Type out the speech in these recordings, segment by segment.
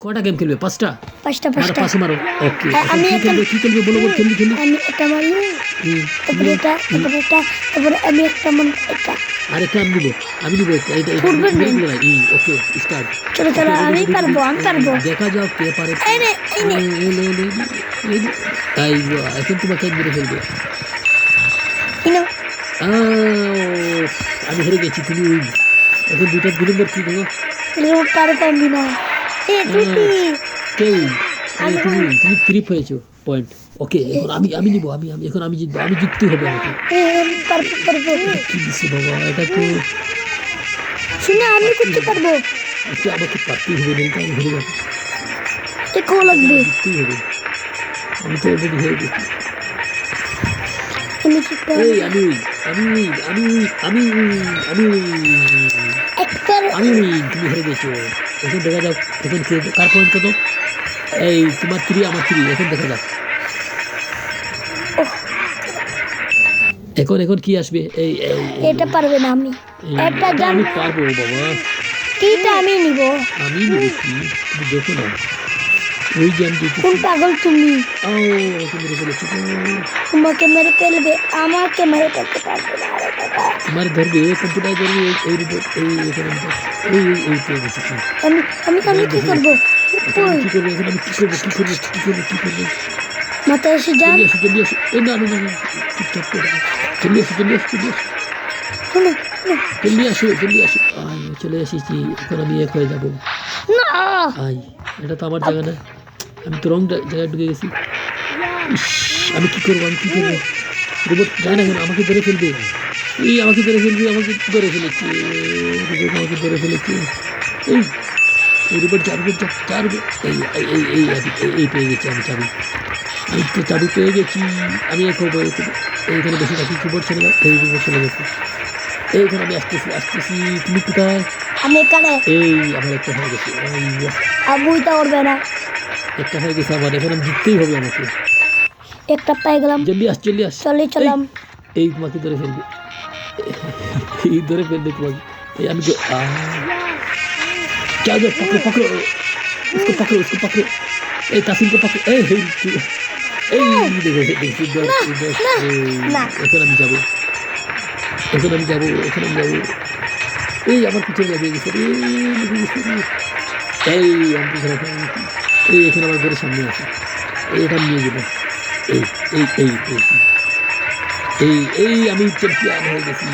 কটা গেম খেলবে? পাঁচটা? পাঁচটা মারো, পাঁচটা পাঁচে মারো। ওকে, আমি কি খেলবে? কি খেলবে? বলো, বলো, খেলি, খেলি। আমি এটা মারি, তারপরে এটা, তারপরে এটা, তারপরে আমি একটা এটা। আরেকটা আমি নিব, আমি নিব একটা, এটা এটা ফুটবল নেন। ওকে, স্টার্ট। চলো চলো, আমি পারবো, আমি পারবো। দেখা যাক কে পারে। এই নে, এই নে। এখন তোমাকে মেরে ফেলবে। ইনো আমি হেরে গেছি, তুমি win। এখন দুটো 2 নম্বর কি দেখো? এরকম পারবি না। তুই কেউ তুমি 3 পেয়েছো পয়েন্ট। ওকে, এখন আমি নিব, এখন আমি জিতবো, আমি জিততে হবে আমাকে। পারবো। কি দিছে বাবা, এটা তো শুনে আমি করতে পারবো। এটা আমাকে পারতেই হবে, নয়তো আমি হেরে যাবো। একও লাগবে। জিততেই হবে, আমি তো অলরেডি হেরে গেছি। আমি কি করব? এই আমি একবার তুমি হেরে গেছো। এখন দেখা যাক এখন কার পয়েন্ট কত। এই তোমার 3, আমার 3। এখন দেখা যাক এখন কি আসবে। এই এটা পারবে না। আমি একটা এটা আমি পারবো বাবা। কিটা আমি নিব। আমি নিব কি, তুমি দেখো না, ওই যে আমি দেখি। কোন পাগল তুমি? ওকে মেরে ফেলেছি তো। তোমাকে মেরে ফেলবে, আমাকে মেরে ফেলতে পারবে না। আরে বাবা, তোমার ধরবে, কম্পিউটার ধরবে। এই রিপোর্ট, এখানে এই পেয়ে গেছি। আমি কি করবো? কি করবো এখন? আমি কি করবো? মাথায় এসে যান। জলদি আসো। এই না, চুপচাপ করে থাকো। জলদি আসো। শোনো, জলদি আসো। চলে এসেছি। এখন আমি এক হয়ে যাবো। না এটা তো আমার জায়গা না, আমি তো রং জায়গায় ঢুকে গেছি। ইস, আমি কি করবো? রোবট যায় না কেন? আমাকে ধরে ফেলবে। আমাকে ধরে ফেলেছে। রোবট আমাকে ধরে ফেলেছে। এই রোবট যা, এই পেয়ে গেছি আমি চাবি। আমি তো চাবি পেয়ে গেছি। আমি এক হবো। এইখানে বসে থাকি, কিবোর্ড চলে যাও। এই রোবট চলে গেছে। এইখানে আমি আসতেছি। তুমি কোথায়? আমি এখানে। আমার একটা হয়ে গেছে। বুঝতে পারবে না। একটা হয়ে গেছে আমার। এখন আমি জিততেই হবে আমাকে। একটা পাই গেলাম। জলদি আস। চলাম। এই তোমাকে ধরে ফেলবে। তোমাকে। আমি যাও, पकड़ो उसको पकड़ो। तासिम को पकड़ो। देखो। না। এখন আমি যাবো। আমার পিছনে লাগিয়ে গেছে। আমি পিছনে এখন আমার ঘরের সামনে আছে। এটা নিয়ে যাবো। আমি চ্যাম্পিয়ন হয়ে গেছি।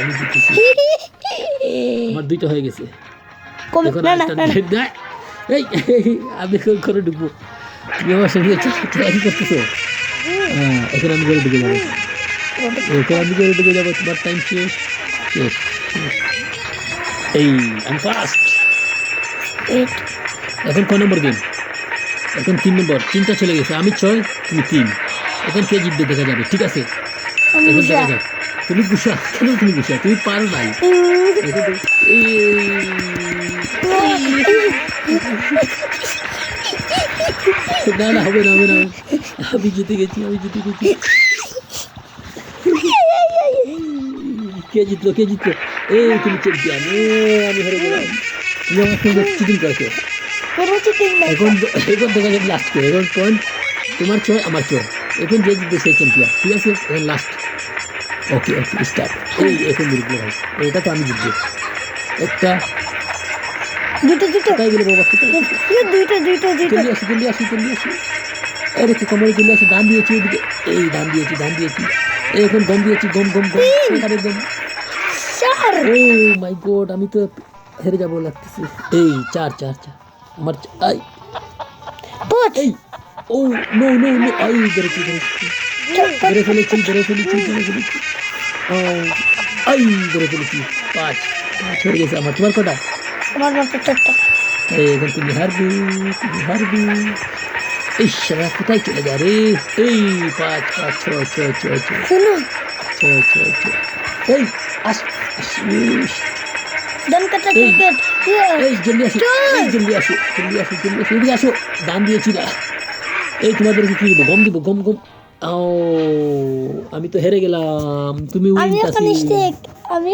আমি জিতেছি। আমার 2টা হয়ে গেছে। এখন আমি ঘরে ঢুকবো। তুমি আমার সঙ্গে চাকরি করতেছো। এখন আমি ঘরে ঢুকে যাবো। তোমার টাইম শেষ। আমি ফার্স্ট। এখন কয় নম্বর গেম? এখন 3 নম্বর। 3টা চলে গেছে। আমি 6, তুমি 3। এখন কে জিতবে দেখা যাবে। ঠিক আছে, এখন দেখা যাক। তুমি গুসা কেন? তুমি পারো নাই। না, হবে না। আমি জিতে গেছি। কে জিতলো? তুমি চ্যাম্পিয়ন। আমি হেরে গেলাম। তুমি আমার সঙ্গে চিটিং করেছো। এখন দেখা যাবে লাস্ট কে। এখন পয়েন্ট তোমার 6, আমার 6। এখন যে জিতবে সে চ্যাম্পিয়ন। ঠিক আছে, এখন লাস্ট। ওকে, স্টার্ট। এখন জিতবো ভাই। এটা তো আমি জিতবো। একটা দুটো কোথায় গেলে বাবা? দুইটা জলদি আসি। দেখো কমরে চলে আসি। দান দিয়েছি ওদিকে। দান দিয়েছি। এখন গম দিয়েছি। গম। ও মাই গড, আমি তো হেরে যাবো লাগতেছে। 4 আমার। ও নো। ধরে ফেলেছি। ধরে ফেলেছি। 5 হয়ে গেছে আমার। তোমার কটা? আমার মাত্র 4টা। এখন তুমি হারবি। শালা কোথায় চলে যা রে। 5 6 শুনো, আস। ডান কাটা ক্রিকেট। জলদি আসো। দান দিয়েছি না। তোমাদেরকে কি দেবো? গম দিব। গম। আমি তো হেরে গেলাম। তুমি আমি